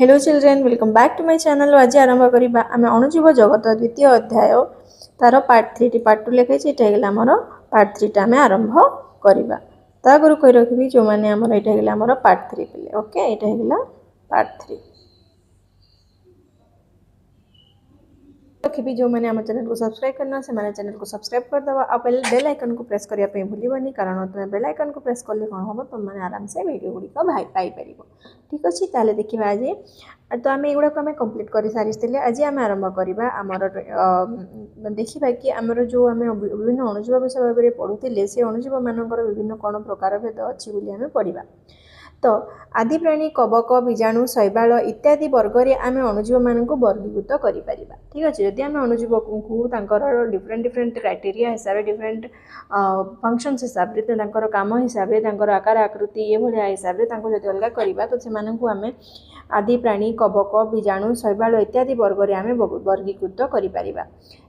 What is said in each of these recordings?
Hello children welcome back to my channel. आज आरंभ करवा आम अणुजीव जगत द्वितीय अध्याय तार पार्ट 3 पार्ट 2 लिखाई ये आमर पार्ट 3 आम आरंभ करवा। तागुरु कही रखी जो मैंने आमर यहाँ पार्ट 3 पे ओके यहाँ पार्ट 3 रखी जो मैंने आम चैनल को सब्सक्राइब करना से मैंने चैनल को सब्सक्राइब करदेव आ बेल आइकन को प्रेस करने भूलनी कारण तुम्हें बेल आइकन को प्रेस कले कौन हम तुम मैंने आराम से वीडियो गुड़िक पाइपर। ठीक अच्छे ताले देखा आज तो आम युवाक आम कम्प्लीट कर सारी आज आम आरंभ करवा आमर देखा कि आमर जो आम विभिन्न अणुजीव विषय भाव में पढ़ुले से अणुजीव मानकर विभिन्न कौन प्रकार भेद अच्छी आम पढ़ा। तो आदि प्राणी कवक बीजाणु शैवाल इत्यादि वर्ग में आम अणुजीव मानक वर्गीकृत कर। ठीक अच्छे जदि आम अणुजीव को डिफरेंट डिफरेंट क्राइटेरिया हिसाब से डिफरेंट फंक्शंस हिसाब से काम हिसाब से आकार आकृति ये भाया हिसाब से अलग करवा तो से आम आदि प्राणी कवक बीजाणु शैवाल इत्यादि वर्ग में आम वर्गीकृत कर।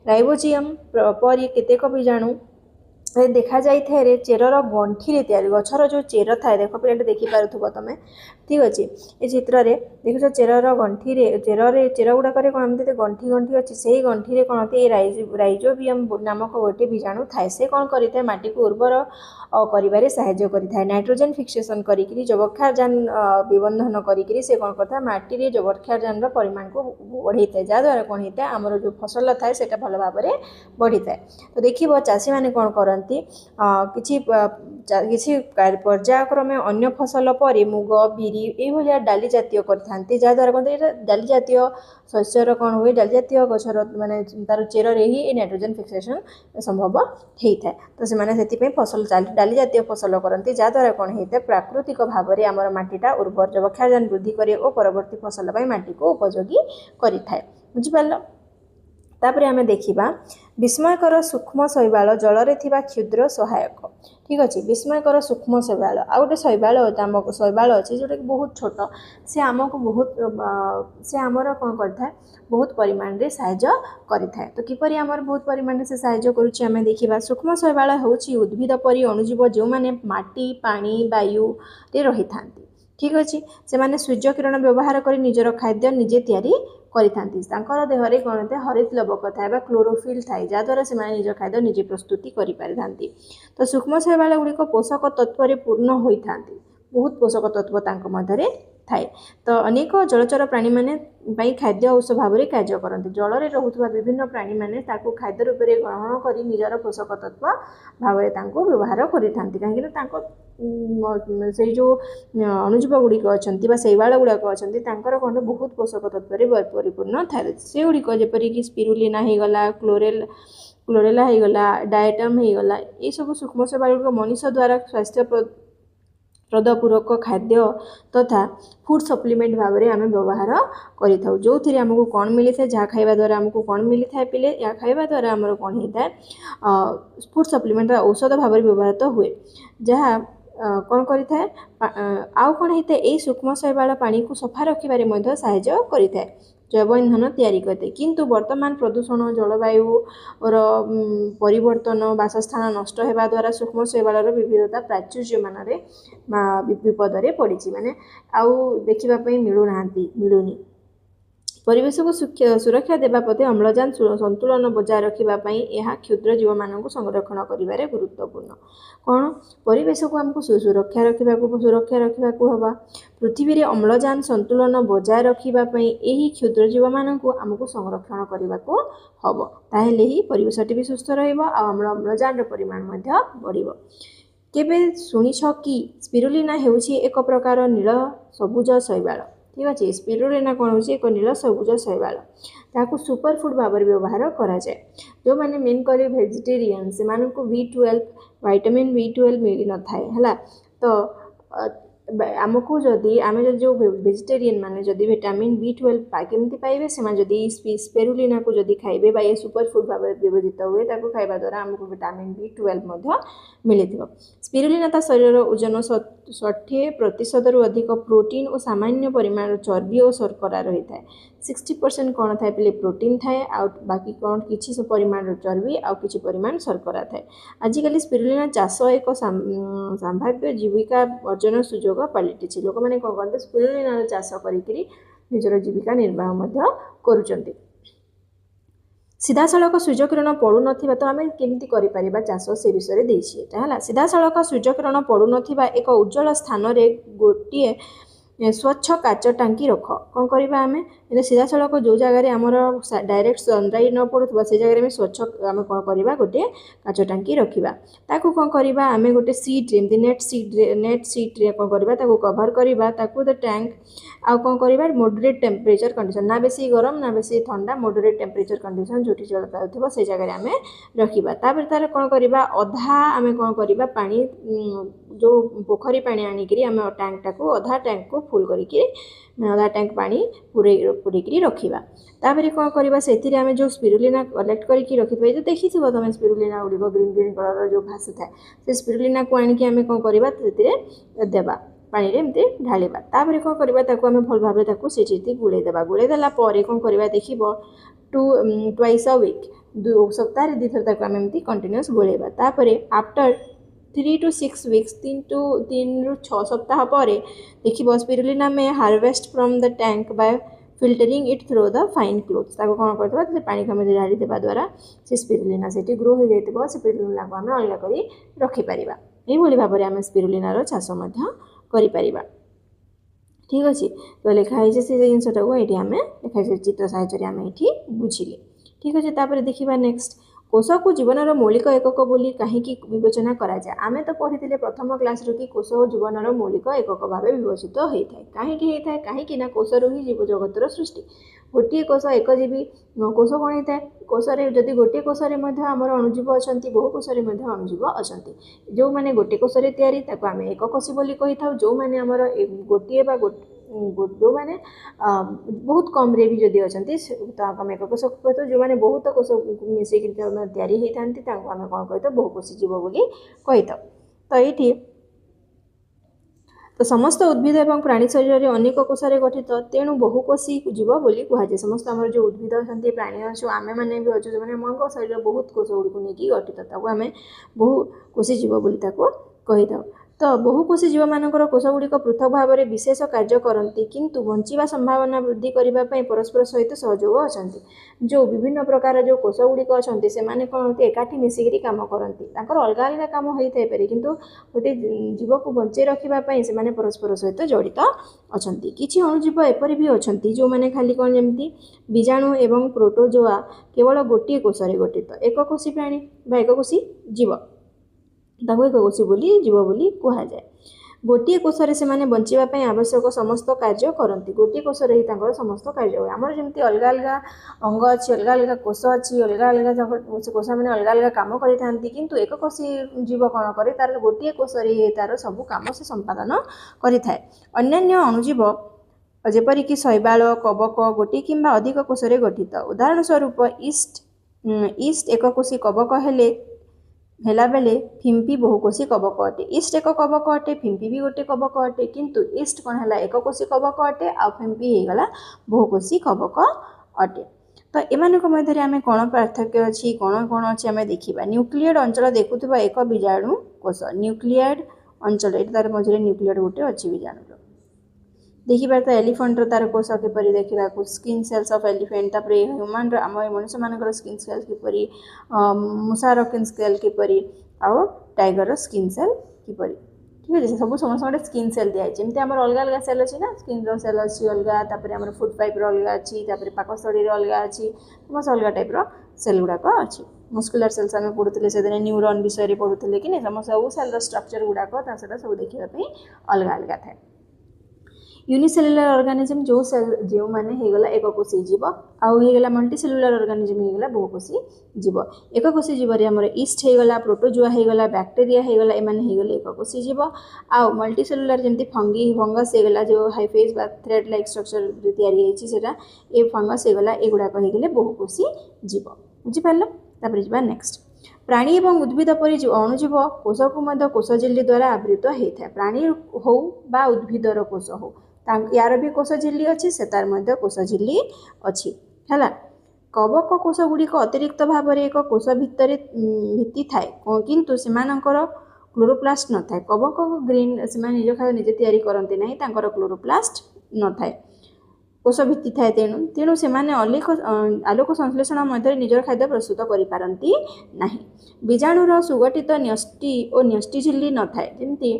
राइबोजियम पर केतेक बीजाणु देखा जाए चेरर गंठी तैयारी गचर जो चेर थाए देख पे देखिपु तुम। ठीक अच्छे ये चित्र में देखुच चेरर गंठी चेर गुड़ाक कौन गंठी गंठी अच्छी से गंठी कौन राइजोबियम नामक गोटे बीजाणु थाए से कौन करता है माटी को उर्वर कर साहाय्य करता नाइट्रोजन फिक्सेसन करी जबक्षारजान विबंधन करी से कौन करता माटी जबक्षारजान परिमाण को बढ़ी था जहाद्वारा कौन होता है आमर जो फसल थाए से भल भाव में बढ़ी था। तो देखिए चाषी मैंने कौन करती किसी पर्यायक्रमे अन्य फसल पर मुग बिरी ये डाली जातीय करते जहाद्वारा कौन डाली जातीय शस्यर कौन हुए डाली जातीय गचर माने तार चेर ही नाइट्रोजन फिक्सेसन संभव होता है। तो से फसल डाली जातीय फसल करती जहाद्वारा कौन होता है प्राकृतिक भाव में आमर माटीटा उर्वर जबक्षारजान वृद्धि करे और परवर्ती फसल माटी को उपयोगी करें। बुझिपार तापर आम देखा विस्मयकर सूक्ष्म शैवाल जल थिबा क्षुद्र सहायक। ठीक अच्छे विस्मयकर सूक्ष्म शैवाल आ गए शैवाल अच्छे जोटा कि बहुत छोट से आमको बहुत से आमर कौन करता है बहुत परिमाण रे साहाय्य करें। तो किपरि आमर बहुत परिमाण से साहाय्य करुच्चे आम देखा सूक्ष्म शैवाल होउछि उद्भिद परि अणुजीव जो माने माटी पानी वायु रे रही था। ठीक अच्छे से माने सूर्य किरण व्यवहार कर निजर खाद्य निजे तैयारी कर देहरे कौन होता है हरित लवक था क्लोरोफिल थाए जहाद्वारा से निज खाद्य निजे प्रस्तुति करें। तो सूक्ष्म शैवाल गुड़िक पोषक तत्व पूर्ण होता बहुत पोषक तत्व मध्य थाए। तो अनेक जलचर प्राणी माने खाद्य औष भाव में कार्य करते जल में रोकथुवा विभिन्न प्राणी माने खाद्य रूप में ग्रहण कर निजर पोषक तत्व भाव में व्यवहार कहीं से जो अणुजीव गुड़िक अच्छा शैवाल गुड़ाक अच्छा कौन बहुत पोषक तत्व परिपूर्ण थाए से गुड़िक जपरिक स्पिरुलिना होगला क्लोरेला होगला डायटम होगला ये सब सूक्ष्म शैवाल गुड़िक मनुष्य द्वारा स्वास्थ्य प्रदपूरक खाद्य तथा फूड सप्लीमेंट भाव में आम व्यवहार करें जो थी आमको कौन मिली था जहाँ खाଇବା द्वारा आमको कौन मिली था पिले या खाଇବା द्वारा आमर कौन होता है फूड सप्लीमेंट औषध भाव में व्यवहार हुए जहाँ कौन करें आउ कौन होता है यही सूक्ष्म शैवाल पानी को सफा रखिबारे साहाय्य करें जैव ईंधन तैयारी करते। किंतु वर्तमान प्रदूषण जलवायु और परिवर्तन बासस्थान नष्ट होगा द्वारा सूक्ष्म शैवाल विविधता प्राचुर्यमान विपद में पड़ी माने आउ देखापी मिलूनी परिवेश को सुरक्षा देवा प्रति अम्लजान संतुलन बजाय रखापी यह क्षुद्र जीव मानक संरक्षण कर गुरुत्वपूर्ण कौन परिवेश को आमको सुरक्षा रखा हवा पृथ्वी में अम्लजान संतुलन बजाय रखापी यही क्षुद्र जीव मानक आमको संरक्षण करने को हम ताहले ही परिवेशटी भी सुस्थ रमर अम्लजान परिमाण बढ़। केबे शुणिछ कि स्पिरुलिना हेउछि एक प्रकार नील सबुज शैवाल। ठीक अच्छे स्पिरुलिना कौन हो एक नील सबुज शैवाल ताकू सुपर फूड भाव में व्यवहार करा जाए जो मैंने मेन करे वेजिटेरियन से B12 विटामिन B12 मिल न थाए है। तो आमको जदि आम जो वेजिटेरियन माने जदि विटामिन B12 केमती पाइबे से जदि स्पिरुलिना को जदि खाइबे बा ये सुपर फूड भाव में व्यवहित हुए ताको खाइबा द्वारा आमको विटामिन B12 मिली। स्पिरुलिना ता शरीर ओजन 60% रु अधिक प्रोटीन और सामान्य परिमाण चर्बी और शर्करा रही है 60% कौन थाए पे प्रोटीन थाए आ बाकी कौन किसी परिमाण चर्बी आ किसी परिमाण शर्करा थाए। आजिकल स्पिरुलिना चाष एक संभाव्य जीविका अर्जन सुजोग पलटि लोक मैंने कौन करते स्पिरुलिना चाष कर ନିଜର ଜୀବିକା ନିର୍ବାହ ମଧ୍ୟ କରୁଛନ୍ତି। ସିଧାସଳଖ ସୂର୍ଯ୍ୟକିରଣ ପଡ଼ୁନଥିବା ତ ଆମେ କେମିତି କରିପାରିବା ଚାଷ ସେ ବିଷୟରେ ଦେଇଛି ଏଇଟା ହେଲା। ସିଧାସଳଖ ସୂର୍ଯ୍ୟକିରଣ ପଡ଼ୁନଥିବା ଏକ ଉଜ୍ଜଳ ସ୍ଥାନରେ ଗୋଟିଏ ସ୍ୱଚ୍ଛ କାଚ ଟାଙ୍କି ରଖ। କ'ଣ କରିବା ଆମେ ସିଧାସଳଖ ଯେଉଁ ଜାଗାରେ ଆମର ଡାଇରେକ୍ଟ ସନଲାଇଟ୍ ନ ପଡ଼ୁଥିବ ସେ ଜାଗାରେ ଆମେ ସ୍ୱଚ୍ଛ ଆମେ କ'ଣ କରିବା ଗୋଟିଏ କାଚ ଟାଙ୍କି ରଖିବା। ତାକୁ କ'ଣ କରିବା ଆମେ ଗୋଟେ ସିଟ୍ରେ ଏମିତି ନେଟ୍ ସିଟ୍ରେ କ'ଣ କରିବା ତାକୁ କଭର୍ କରିବା ତାକୁ ଟ୍ୟାଙ୍କ ଆଉ କ'ଣ କରିବା ମଡରେଟ୍ ଟେମ୍ପରେଚର କଣ୍ଡିସନ୍ ନା ବେଶୀ ଗରମ ନା ବେଶୀ ଥଣ୍ଡା ମଡରେଟ୍ ଟେମ୍ପରେଚର କଣ୍ଡିସନ୍ ଯେଉଁଠି ଜଳ ପାଉଥିବ ସେ ଜାଗାରେ ଆମେ ରଖିବା। ତାପରେ ତାର କ'ଣ କରିବା ଅଧା ଆମେ କ'ଣ କରିବା ପାଣି ଯେଉଁ ପୋଖରୀ ପାଣି ଆଣିକିରି ଆମେ ଟ୍ୟାଙ୍କଟାକୁ ଅଧା ଟ୍ୟାଙ୍କକୁ ଫୁଲ୍ କରିକି ଅଧା ଟ୍ୟାଙ୍କ ପାଣି ପୁରେଇକିରି ରଖିବା। ତାପରେ କ'ଣ କରିବା ସେଥିରେ ଆମେ ଯେଉଁ ସ୍ପିରୁଲିନା କଲେକ୍ଟ କରିକି ରଖିଥିବା ଏ ଦେଖିଥିବ ତମେ ସ୍ପିରୁଲିନା ଗୁଡ଼ିକ ଗ୍ରୀନ୍ କଲର୍ର ଯେଉଁ ଭାସୁଥାଏ ସେ ସ୍ପିରୁଲିନାକୁ ଆଣିକି ଆମେ କ'ଣ କରିବା ସେଥିରେ ଦେବା ପାଣିରେ ଏମିତି ଢାଳିବା। ତାପରେ କ'ଣ କରିବା ତାକୁ ଆମେ ଭଲ ଭାବରେ ତାକୁ ସେଠି ଗୋଳେଇ ଦେବା। ଗୋଳେଇ ଦେଲା ପରେ କ'ଣ କରିବା ଦେଖିବ twice a week ସପ୍ତାହରେ 2 ଥର ତାକୁ ଆମେ ଏମିତି କଣ୍ଟିନ୍ୟୁଅସ୍ ଗୋଳେଇବା। ତାପରେ ଆଫ୍ଟର 3 to 6 weeks 3 ରୁ 6 ସପ୍ତାହ ପରେ ଦେଖିବ spirulina may harvest from the tank by filtering it through the fine cloths. ତାକୁ କ'ଣ କରିଦେବା ସେ ପାଣିକୁ ଆମେ ଢାଳି ଦେବା ଦ୍ୱାରା ସେ ସ୍ପିରୁଲିନା ସେଠି ଗ୍ରୋ ହୋଇଯାଇଥିବ। ସେ ସ୍ପିରୁଲିନାକୁ ଆମେ ଅଲଗା କରି ରଖିପାରିବା। ଏହିଭଳି ଭାବରେ ଆମେ ସ୍ପିରୁଲିନାର ଚାଷ ମଧ୍ୟ କରିପାରିବା। ଠିକ୍ ଅଛି ତ ଲେଖା ହେଇଛି ସେ ଜିନିଷଟାକୁ ଏଇଠି ଆମେ ଲେଖା ହେଇଛି ଚିତ୍ର ସାହାଯ୍ୟରେ ଆମେ ଏଇଠି ବୁଝିଲେ। ଠିକ୍ ଅଛି ତାପରେ ଦେଖିବା ନେକ୍ସଟ କୋଷକୁ ଜୀବନର ମୌଳିକ ଏକକ ବୋଲି କାହିଁକି ବିବେଚନା କରାଯାଏ। ଆମେ ତ ପଢ଼ିଥିଲେ ପ୍ରଥମ କ୍ଲାସ୍ରୁ କି କୋଷ ଜୀବନର ମୌଳିକ ଏକକ ଭାବେ ବିବେଚିତ ହୋଇଥାଏ। କାହିଁକି ହୋଇଥାଏ କାହିଁକି ନା କୋଷରୁ ହିଁ ଜୀବଜଗତର ସୃଷ୍ଟି। ଗୋଟିଏ କୋଷ ଏକଜୀବୀ କୋଷ କ'ଣ ହୋଇଥାଏ କୋଷରେ ଯଦି ଗୋଟିଏ କୋଷରେ ମଧ୍ୟ ଆମର ଅଣୁଜୀବ ଅଛନ୍ତି ବହୁ କୋଷରେ ମଧ୍ୟ ଅଣୁଜୀବ ଅଛନ୍ତି। ଯେଉଁମାନେ ଗୋଟିଏ କୋଷରେ ତିଆରି ତାକୁ ଆମେ ଏକକୋଷୀ ବୋଲି କହିଥାଉ। ଯେଉଁମାନେ ଆମର ଗୋଟିଏ ବା ଯେଉଁମାନେ ବହୁତ କମ୍ରେ ବି ଯଦି ଅଛନ୍ତି ତାକୁ ଆମେ ଏକକୋଷ କହିଥାଉ। ଯେଉଁମାନେ ବହୁତ କୋଷ ମିଶିକି ତିଆରି ହୋଇଥାନ୍ତି ତାଙ୍କୁ ଆମେ କ'ଣ କହିଥାଉ ବହୁକୋଷୀ ଜୀବ ବୋଲି କହିଥାଉ। ତ ଏଇଠି ତ ସମସ୍ତ ଉଦ୍ଭିଦ ଏବଂ ପ୍ରାଣୀ ଶରୀରରେ ଅନେକ କୋଷରେ ଗଠିତ ତେଣୁ ବହୁକୋଷୀ ଜୀବ ବୋଲି କୁହାଯାଏ। ସମସ୍ତ ଆମର ଯେଉଁ ଉଦ୍ଭିଦ ଅଛନ୍ତି ପ୍ରାଣୀ ଅଛୁ ଆମେମାନେ ବି ଅଛୁ ସେମାନେ ଆମଙ୍କ ଶରୀର ବହୁତ କୋଷ ଗୁଡ଼ିକୁ ନେଇକି ଗଠିତ ତାକୁ ଆମେ ବହୁକୋଷୀ ଜୀବ ବୋଲି ତାକୁ କହିଥାଉ। ତ ବହୁକୋଷୀ ଜୀବମାନଙ୍କର କୋଷ ଗୁଡ଼ିକ ପୃଥକ ଭାବରେ ବିଶେଷ କାର୍ଯ୍ୟ କରନ୍ତି କିନ୍ତୁ ବଞ୍ଚିବା ସମ୍ଭାବନା ବୃଦ୍ଧି କରିବା ପାଇଁ ପରସ୍ପର ସହିତ ସହଯୋଗ ଅଛନ୍ତି। ଯେଉଁ ବିଭିନ୍ନ ପ୍ରକାର ଯେଉଁ କୋଷ ଗୁଡ଼ିକ ଅଛନ୍ତି ସେମାନେ କ'ଣ ଏକାଠି ମିଶିକିରି କାମ କରନ୍ତି। ତାଙ୍କର ଅଲଗା ଅଲଗା କାମ ହୋଇଥାଇପାରେ କିନ୍ତୁ ଗୋଟିଏ ଜୀବକୁ ବଞ୍ଚାଇ ରଖିବା ପାଇଁ ସେମାନେ ପରସ୍ପର ସହିତ ଜଡ଼ିତ ଅଛନ୍ତି। କିଛି ଅଣୁଜୀବ ଏପରି ବି ଅଛନ୍ତି ଯେଉଁମାନେ ଖାଲି କ'ଣ ଯେମିତି ବୀଜାଣୁ ଏବଂ ପ୍ରୋଟୋଜୋଆ କେବଳ ଗୋଟିଏ କୋଷରେ ଗଠିତ ଏକକୋଷୀ ପ୍ରାଣୀ ବା ଏକକୋଷୀ ଜୀବ ତାକୁ ଏକକୋଷୀ ଜୀବ ବୋଲି କୁହାଯାଏ। ଗୋଟିଏ କୋଷରେ ସେମାନେ ବଞ୍ଚିବା ପାଇଁ ଆବଶ୍ୟକ ସମସ୍ତ କାର୍ଯ୍ୟ କରନ୍ତି। ଗୋଟିଏ କୋଷରେ ହିଁ ତାଙ୍କର ସମସ୍ତ କାର୍ଯ୍ୟ ହୁଏ। ଆମର ଯେମିତି ଅଲଗା ଅଲଗା ଅଙ୍ଗ ଅଛି ଅଲଗା ଅଲଗା କୋଷ ଅଛି ଅଲଗା ଅଲଗା କୋଷମାନେ ଅଲଗା ଅଲଗା କାମ କରିଥାନ୍ତି କିନ୍ତୁ ଏକକୋଷୀ ଜୀବ କ'ଣ କରେ ତାର ଗୋଟିଏ କୋଷରେ ତାର ସବୁ କାମ ସେ ସମ୍ପାଦନ କରିଥାଏ। ଅନ୍ୟାନ୍ୟ ଅଣୁଜୀବ ଯେପରିକି ଶୈବାଳ କବକ ଗୋଟିଏ କିମ୍ବା ଅଧିକ କୋଷରେ ଗଠିତ। ଉଦାହରଣ ସ୍ୱରୂପ ଇଷ୍ଟ ଏକକୋଷୀ କବକ ହେଲାବେଳେ ଫିମ୍ପି ବହୁକୋଷୀ କବକ ଅଟେ। ଇଷ୍ଟ ଏକ କବକ ଅଟେ ଫିମ୍ପି ବି ଗୋଟେ କବକ ଅଟେ କିନ୍ତୁ ଇଷ୍ଟ କ'ଣ ହେଲା ଏକକୋଷୀ କବକ ଅଟେ ଆଉ ଫିମ୍ପି ହେଇଗଲା ବହୁକୋଷୀ କବକ ଅଟେ। ତ ଏମାନଙ୍କ ମଧ୍ୟରେ ଆମେ କ'ଣ ପାର୍ଥକ୍ୟ ଅଛି କ'ଣ ଅଛି ଆମେ ଦେଖିବା। ନ୍ୟୁକ୍ଲିୟଡ଼ ଅଞ୍ଚଳ ଦେଖୁଥିବା ଏକ ବୀଜାଣୁ କୋଷ ନ୍ୟୁକ୍ଲିୟଡ଼ ଅଞ୍ଚଳ ଏଠି ତାର ମଝିରେ ନ୍ୟୁକ୍ଲିୟଡ଼ ଗୋଟେ ଅଛି ବୀଜାଣୁର। ଦେଖିବା ତ ଏଲିଫେଣ୍ଟର ତାର କୋଷ କିପରି ଦେଖିବାକୁ ସ୍କିନ୍ ସେଲ୍ସ ଅଫ୍ ଏଲିଫେଣ୍ଟ ତାପରେ ହ୍ୟୁମାନର ଆମ ମଣିଷମାନଙ୍କର ସ୍କିନ୍ ସେଲ୍ କିପରି ମୂଷାର ସ୍କିନ୍ ସେଲ୍ କିପରି ଆଉ ଟାଇଗରର ସ୍କିନ୍ ସେଲ୍ କିପରି। ଠିକ୍ ଅଛି ସବୁ ସମସ୍ତଙ୍କ ଗୋଟେ ସ୍କିନ୍ ସେଲ୍ ଦିଆଯାଇଛି। ଯେମିତି ଆମର ଅଲଗା ଅଲଗା ସେଲ୍ ଅଛି ନା ସ୍କିନ୍ର ସେଲ୍ ଅଛି ଅଲଗା ତାପରେ ଆମର ଫୁଡ୍ ପାଇପ୍ର ଅଲଗା ଅଛି ତାପରେ ପାକସ୍ଥଳୀର ଅଲଗା ଅଛି ସମସ୍ତ ଅଲଗା ଟାଇପ୍ର ସେଲ୍ ଗୁଡ଼ାକ ଅଛି। ମସ୍କୁଲାର ସେଲ୍ସ ଆମେ ପଢ଼ୁଥିଲେ ସେଦିନ ନ୍ୟୁରନ୍ ବିଷୟରେ ପଢ଼ୁଥିଲେ କି ନାହିଁ ସବୁ ସେଲ୍ର ଷ୍ଟ୍ରକ୍ଚର ଗୁଡ଼ାକ ତା ସେଟା ସବୁ ଦେଖିବା ପାଇଁ ଅଲଗା ଅଲଗା ଥାଏ। यूनिसेलुलर ऑर्गेनिज्म जो मैंने होगला एककोषी जीव आउ होगला मल्टीसेलुलर ऑर्गेनिज्म होगला बहुकोषी जीव। एककोषी जीव आमर ईस्ट होगला प्रोटोजुआ होगला बैक्टेरिया होगला एमाने होगले एककोषी जीव। आउ मल्टीसेलुलर जमती फंगस होगला जो हाइफेज बा थ्रेड लाइक स्ट्रक्चर तैयारी होइछि सेटा ए फंगस होगला एगुड़ाक होगले बहुकोषी जीव। बुझिपारल तापर जिबा नेक्स्ट प्राणी और उद्भिद परि अणुजीव कोष को कोष झिल्ली द्वारा आवृत होता है। प्राणी हो बा उद्भिदर कोष हो यार भी कोष झिल्ली अच्छी से तार मध्य कोष झिल्ली अच्छी है। कवक कोष गुड़िक अतिरिक्त भाव में एक कोष भित्ति थाए किंतु सेमानकर क्लोरोप्लास्ट न थाए। कवक ग्रीन से निज खाद्य निजे तैयारी करते ना क्लोरोप्लास्ट न थाए। कोष भित्ति थाए तेणु से आलोक संश्लेषण मध्य निजर खाद्य प्रस्तुत करिपारंती नाही। बीजाणुर सुगठित न्यष्टि और न्यष्टि झिल्ली न थाए जेमती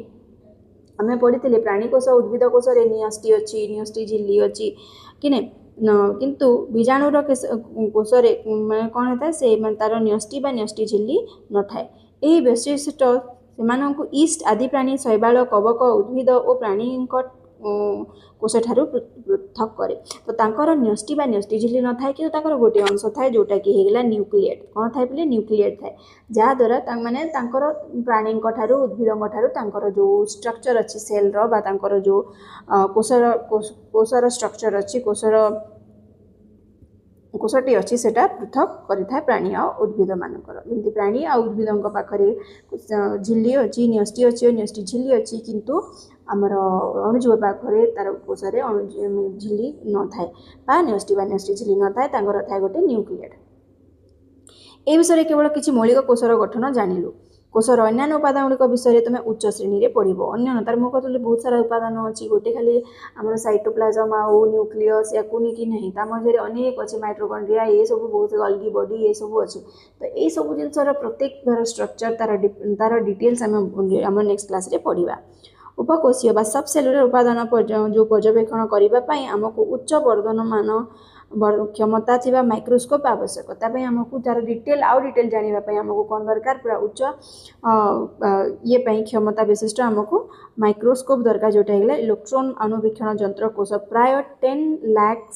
आमे पढ़ी प्राणीकोष उद्भिद कोष न्यष्टि अच्छी न्यष्टि झिल्ली अच्छी कि किंतु बीजाणुर कोष मैं कौन होता है से तार न्यष्टि बा न्यष्टि झिल्ली न थाए। यही वैशिष्ट सेमानंकु ईस्ट आदि प्राणी शैवाल कवक उद्भिद और प्राणी कोष ठारू पृथक करे। तो तांकर न्यष्टि बा न्यष्टि झिल्ली न थाए कि तांकर गोटे अंश थाए जोटा कि हेगला न्यूक्लिएट कौन थाए बोले न्यूक्लिएट थाए जहाँ द्वारा माने तांकर प्राणी ठारू उद्भिद ठारू तांकर जो स्ट्रक्चर अच्छी सेल रो बा तांकर जो कोषर स्ट्रक्चर अच्छी कोषटी अच्छी सेटा पृथक करिथाए प्राणी आ उद्भिद मानकर। जमती प्राणी आ उद्भिद पाखरे झिल्ली अच्छी न्यष्टि अच्छी और न्यष्टि झिल्ली अच्छी किंतु आमर अणुजीव पाखरे तार कोषरे झिल्ली न थाए बा न्यष्टि झिल्ली न थाए तांकर थाए गोटे न्यूक्लिएट। ए विषय केवल किछि मौलिक कोषर गठन जानिलु। कोषर अन्य उपादान गुड़िक विषय तुम उच्च श्रेणी में पढ़ अन्य तार मुझे कहते बहुत सारा उपादान अच्छी गोटे खाली आम साइटोप्लाज्म आउ न्यूक्लियस या कि नहीं मध्य अनेक अच्छे माइट्रोकॉन्ड्रिया ये सब बहुत गल्गी बॉडी ये सब अच्छी। तो ये सब जिनसर प्रत्येक स्ट्रक्चर तार डिटेल्स आम नेक्स्ट क्लास रे पढ़ा। उपकोषीय बा सब सेलुलर उपादान जो पर्यवेक्षण करने आमको उच्च वर्धनमान क्षमता थी माइक्रोस्कोप आवश्यकता आमको तार डिटेल आउ डिटेल जानापी आमको कौन दरकार पूरा उच्च ये क्षमता विशिष्ट आमको माइक्रोस्कोप दरकार जोटा है इलेक्ट्रॉन अणुवीक्षण यंत्र कोष प्राय 10 लाख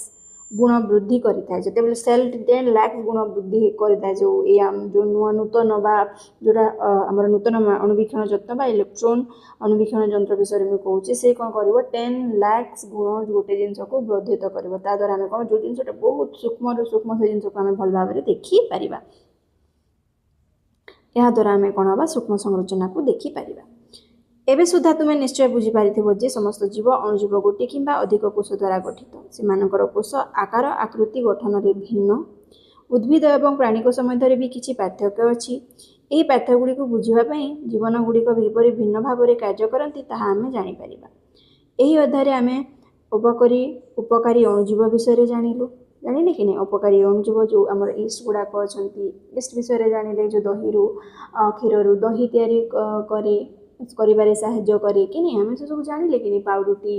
गुण वृद्धि करें जिते सेल 10 लाख गुण वृद्धि करें जो नुआ नूतन बा जोटा आम नूतन अणुवीक्षण यंत्र बा इलेक्ट्रॉन अणुवीक्षण यंत्र विषय में कहूँ से कौन कर 10 लाख गुण गोटे जिनस को वर्धित कर द्वारा आम कौन जो जिनसा बहुत सूक्ष्म सूक्ष्म से जिनस को आम भल भाव में देखिपर या द्वारा आम कौन हाँ सूक्ष्म संरचना को देखिपर। एबे सुधा तुम्हें निश्चय बुझीपार जे समस्त जीव अणुजीव गोटे कि अधिक कोष द्वारा गठित से कोष आकार आकृति गठन में भिन्न उद्भिद और प्राणीकोष मध्य भी किसी पार्थक्य अच्छी। यही पार्थक्य गुड़ी बुझापी जीवन गुड़िक किपरि भिन्न भाव में कार्य करती आम जापर। यही अध्याय आम उपकारी अणुजीव विषय जानलु जानिले कि नहीं उपकारी अणुजीव जो आम ईस्ट गुड़ाक अच्छा ईस्ट विषय जानिले जो दही क्षीर दही तैयारी करे करिबारे साहाय्य करे कि नहीं आम से सब जानिले कि नहीं पाउरुटी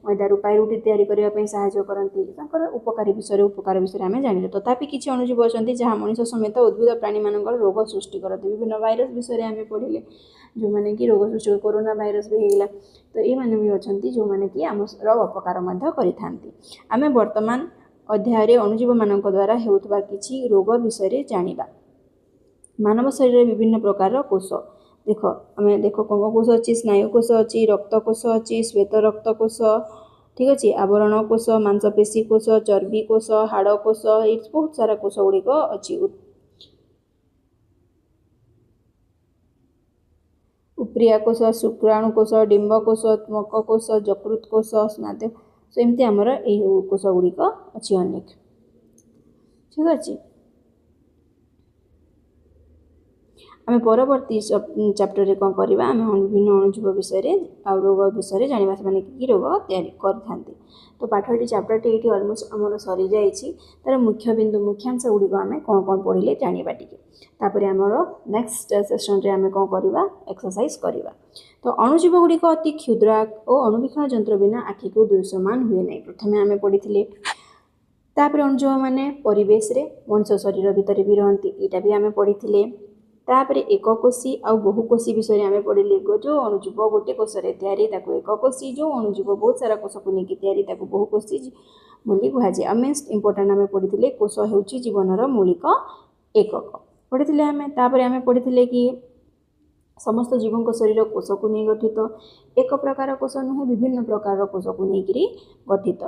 मैदारू पाउरुटी तैयारी करने साहाय्य करती उपकारी विषय उपकार विषय आम जानिले। तथापि किसी अणुजीव अच्छा जहाँ मनुष्य समेत उद्भिद प्राणी मान रोग सृष्टि करते विभिन्न भाइरस विषय आम पढ़ले जो मैंने कि रोग सृष्टि कोरोना भाइरस भी होगा। तो ये मैंने भी अच्छा जो मैंने कि आम अपकार आम वर्तमान अध्याय अणुजीव मान द्वारा होता किसी रोग विषय जानिबा। मानव शरीर विभिन्न प्रकार कोष देख आम देख कौन कोष अच्छी स्नायुकोष अच्छी रक्तकोष अच्छी श्वेत रक्तकोष ठीक अच्छे आवरण कोष मांसपेशी कोष चर्बी कोष हाड़कोष ये बहुत सारा कोष गुड़िक अच्छी उपरिया कोष शुक्राणुकोष डिम्बकोष त्वककोष यकृतकोष स्नातक सेमती आमर यही कोष गुड़िक अच्छी अनेक ठीक अच्छे। आम परवर्ती चैप्टर रे कौन करवा आम विभिन्न अणुजीव विषय और रोग विषय जाना से कि रोग तैयारी करते। तो पाठटी चैप्टर ये अलमोस्ट आमर सरी जाइए तार मुख्य बिंदु मुख्यांश गुड़िक आम कौन कौन पढ़ले जाना टे आमर नेक्स्ट सेशन रे आम कौन करवा एक्सरसाइज करवा। तो अणुजीव गुड़िक अति क्षुद्र और अणुवीक्षण यंत्र बिना आखि को दृश्यमान हुए ना। प्रथम आम पढ़ी तापर अणुजीव मैंने परिवेश मनुष्य शरीर भितर भी रहती यहाँ भी आम पढ़ी तापर एककोशी आ बहुकोशी विषय आम पढ़ले जो अणुजीव गोटे कोष तैयारी एककोशी जो अणुजीव बहुत सारा कोष को लेकिन तैयारी बहुकोशी बोली कहुए। मेस्ट इंपोर्टाट आम पढ़ी कोष हूँ जीवनर मौलिक एकक पढ़ी आम तापर आम पढ़ी कि समस्त जीवों शरीर कोष को नहीं गठित एक प्रकार कोष नुहे विभिन्न प्रकार कोष को लेकिन गठित।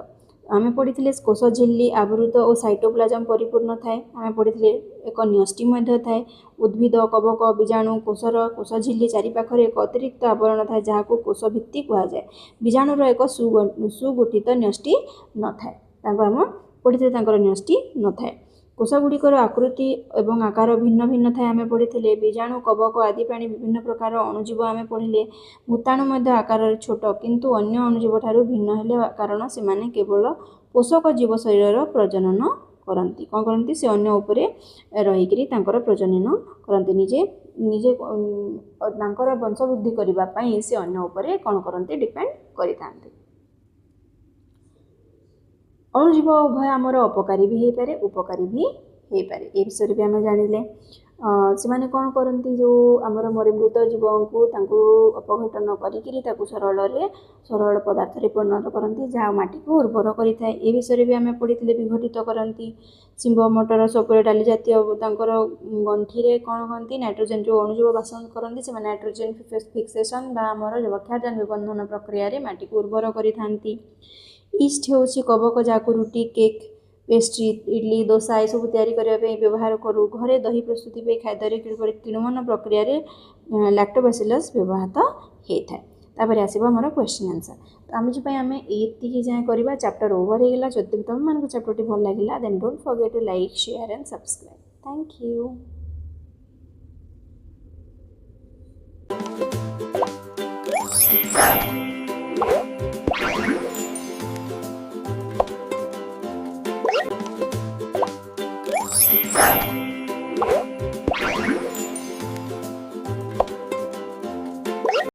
आम पढ़ी कोष झिल्ली आवृत और साइटोप्लाज्म परिपूर्ण थाए। आम पढ़ी एक न्यष्टि मध्य थाए उद्भिद कवक बीजाणु कोष झिल्ली चारिपाखरे एक अतिरिक्त आवरण थाए जहाँ को कोष भित्ति कहुए। बीजाणुर एक सुगठित न्यष्टि न थाए आम पढ़ी न्यष्टि न थाए। कोष गुड़िकर आकृति एवं आकार भिन्न भिन्न थाए आम पढ़ी बीजाणु कवक आदि प्राणी विभिन्न प्रकार अणुजीव आम पढ़ले भूताणु आकार छोट किंतु अन्य अणुजीव ठारू भिन्न हेले कारण से केवल पोषक जीव शरीर प्रजनन करती कौन करती से अन्य उपरे रहीकि प्रजनन करती निजे निजे वंशवृद्धि करने से अन्य उपरे कौन करते डिपेंड करते। अणुजीव उभय आमर अपकारी भी हो पारे उपकारी भी हो पारे ए विषय भी आम जानिले से मैंने कौन करती जो आमर मरीमृत जीव को अपघटन कर सरल पदार्थ परिणत करती जहाँ माटी को उर्वर करें ए विषय भी आम पढ़ी विघटित करती शिंब मटर सपुरे डाली जातीय गंठी कौन कहती नाइट्रोजेन जो अणुजीव बास करती से नाइट्रोजेन फिक्सेसन आमर बक्षादान निबंधन प्रक्रिया माटी को उर्वर करती। ईस्ट हूँ कवक जहाँ रुटी केक पेस्ट्री इडली दोसा ये सब तैयारी करने व्यवहार करूँ घरे दही प्रस्तुति पे खाद्य किण्वन प्रक्रिया लैक्टोबैसिलस व्यवहार होता है। तापर आसो आम क्वेश्चन आंसर तो आम जो आम ये जाए करवा चैप्टर ओवर होगा जब तुम मानक चैप्टर भल लगे then don't forget to like share and subscribe. Thank you.